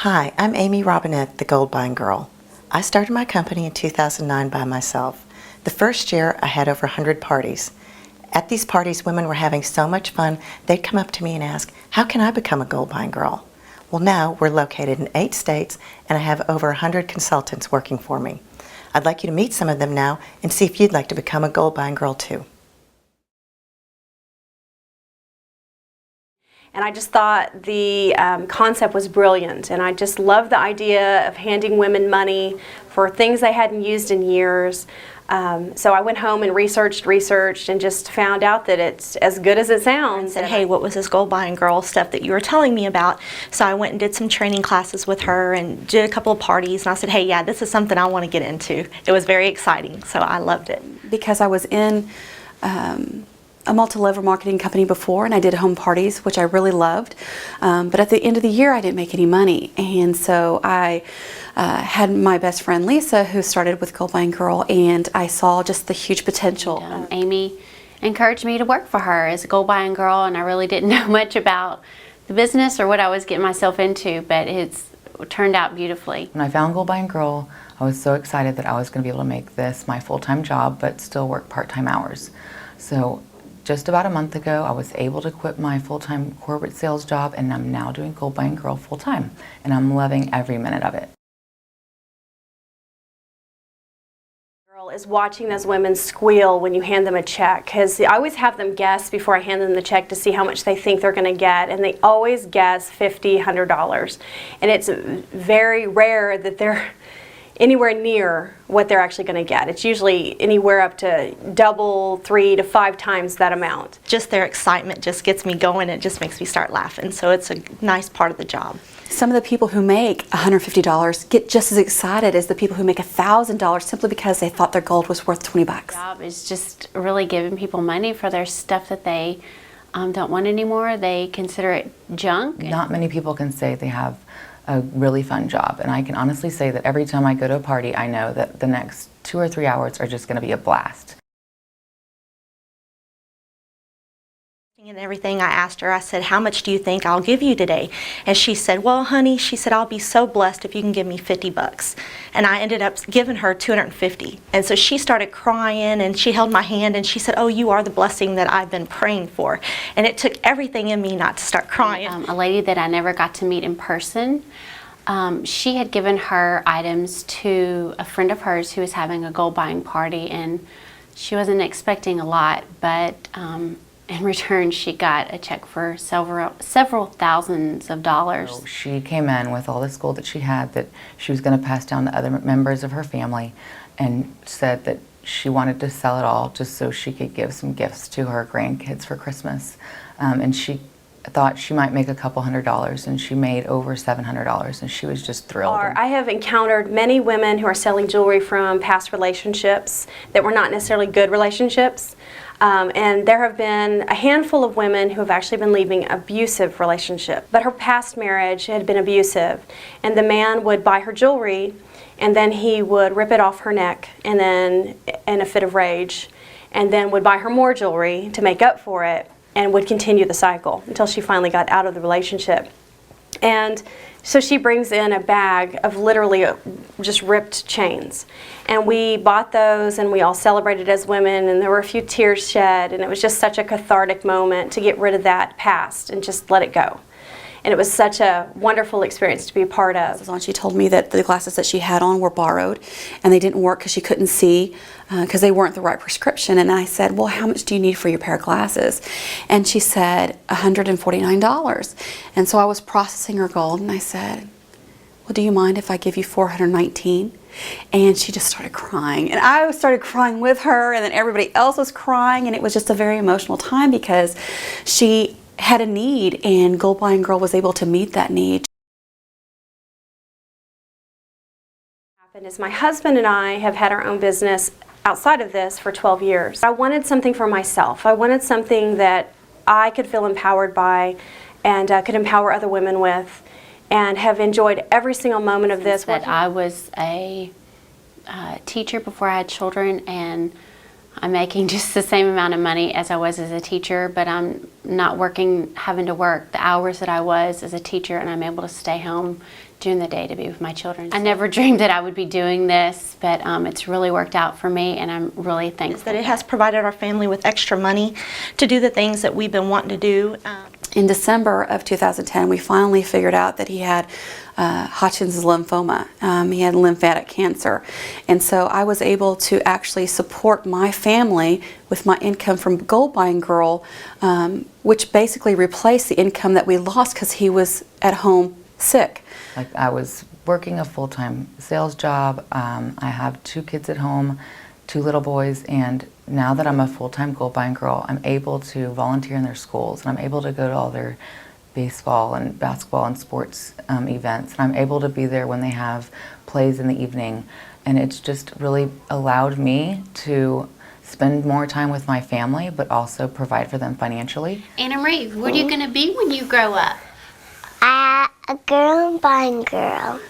Hi, I'm Amy Robinette, the Gold Buying Girl. I started my company in 2009 by myself. The first year, I had over 100 parties. At these parties, women were having so much fun, they'd come up to me and ask, how can I become a Gold Buying Girl? Well, now we're located in 8 states, and I have over 100 consultants working for me. I'd like you to meet some of them now and see if you'd like to become a Gold Buying Girl too. And I just thought the concept was brilliant, and I just loved the idea of handing women money for things they hadn't used in years. So I went home and researched, and just found out that it's as good as it sounds. And said, hey, what was this Gold Buying Girl stuff that you were telling me about? So I went and did some training classes with her and did a couple of parties, and I said, hey, yeah, this is something I want to get into. It was very exciting, so I loved it. Because I was in a multi-level marketing company before, and I did home parties, which I really loved. But at the end of the year, I didn't make any money. And so I had my best friend Lisa, who started with Gold Buying Girl, and I saw just the huge potential. Amy encouraged me to work for her as a Gold Buying Girl, and I really didn't know much about the business or what I was getting myself into, but it's turned out beautifully. When I found Gold Buying Girl, I was so excited that I was going to be able to make this my full-time job, but still work part-time hours. So just about a month ago, I was able to quit my full-time corporate sales job, and I'm now doing Gold Buying Girl full-time, and I'm loving every minute of it. Is watching those women squeal when you hand them a check, because I always have them guess before I hand them the check to see how much they think they're going to get, and they always guess $50, $100, and it's very rare that they're anywhere near what they're actually going to get. It's usually anywhere up to double, 3 to 5 times that amount. Just their excitement just gets me going. It just makes me start laughing, so it's a nice part of the job. Some of the people who make $150 get just as excited as the people who make $1,000 simply because they thought their gold was worth 20 bucks. The job is just really giving people money for their stuff that they don't want anymore. They consider it junk. Not many people can say they have a really fun job, and I can honestly say that every time I go to a party, I know that the next 2 or 3 hours are just going to be a blast. And everything, I asked her, I said, how much do you think I'll give you today? And she said, well, honey, she said, I'll be so blessed if you can give me 50 bucks. And I ended up giving her 250. And so she started crying, and she held my hand, and she said, oh, you are the blessing that I've been praying for. And it took everything in me not to start crying. A lady that I never got to meet in person, she had given her items to a friend of hers who was having a gold buying party, and she wasn't expecting a lot, but in return, she got a check for several thousands of dollars. So she came in with all this gold that she had that she was going to pass down to other members of her family, and said that she wanted to sell it all just so she could give some gifts to her grandkids for Christmas. And she thought she might make a couple $100s, and she made over $700, and she was just thrilled. I have encountered many women who are selling jewelry from past relationships that were not necessarily good relationships. And there have been a handful of women who have actually been leaving abusive relationships. But her past marriage had been abusive, and the man would buy her jewelry, and then he would rip it off her neck, and then in a fit of rage, and then would buy her more jewelry to make up for it, and would continue the cycle until she finally got out of the relationship. And so she brings in a bag of literally just ripped chains. And we bought those, and we all celebrated as women, and there were a few tears shed, and it was just such a cathartic moment to get rid of that past and just let it go. And it was such a wonderful experience to be a part of. She told me that the glasses that she had on were borrowed, and they didn't work because she couldn't see because they weren't the right prescription. And I said, well, how much do you need for your pair of glasses? And she said, $149. And so I was processing her gold, and I said, well, do you mind if I give you $419? And she just started crying, and I started crying with her, and then everybody else was crying, and it was just a very emotional time because she had a need, and Gold Buying Girl was able to meet that need. Is my husband and I have had our own business outside of this for 12 years. I wanted something for myself. I wanted something that I could feel empowered by, and could empower other women with, and have enjoyed every single moment of this. That I was a teacher before I had children, and I'm making just the same amount of money as I was as a teacher, but I'm not having to work the hours that I was as a teacher, and I'm able to stay home during the day to be with my children. I never dreamed that I would be doing this, but it's really worked out for me, and I'm really thankful. That it has provided our family with extra money to do the things that we've been wanting to do. In December of 2010, we finally figured out that he had Hodgkin's lymphoma. He had lymphatic cancer. And so I was able to actually support my family with my income from Gold Buying Girl, which basically replaced the income that we lost because he was at home sick. Like, I was working a full-time sales job. I have 2 kids at home, 2 little boys, and now that I'm a full-time Gold Buying Girl, I'm able to volunteer in their schools, and I'm able to go to all their baseball and basketball and sports events, and I'm able to be there when they have plays in the evening, and it's just really allowed me to spend more time with my family, but also provide for them financially. Anna Marie, what are you going to be when you grow up? A girl buying girl.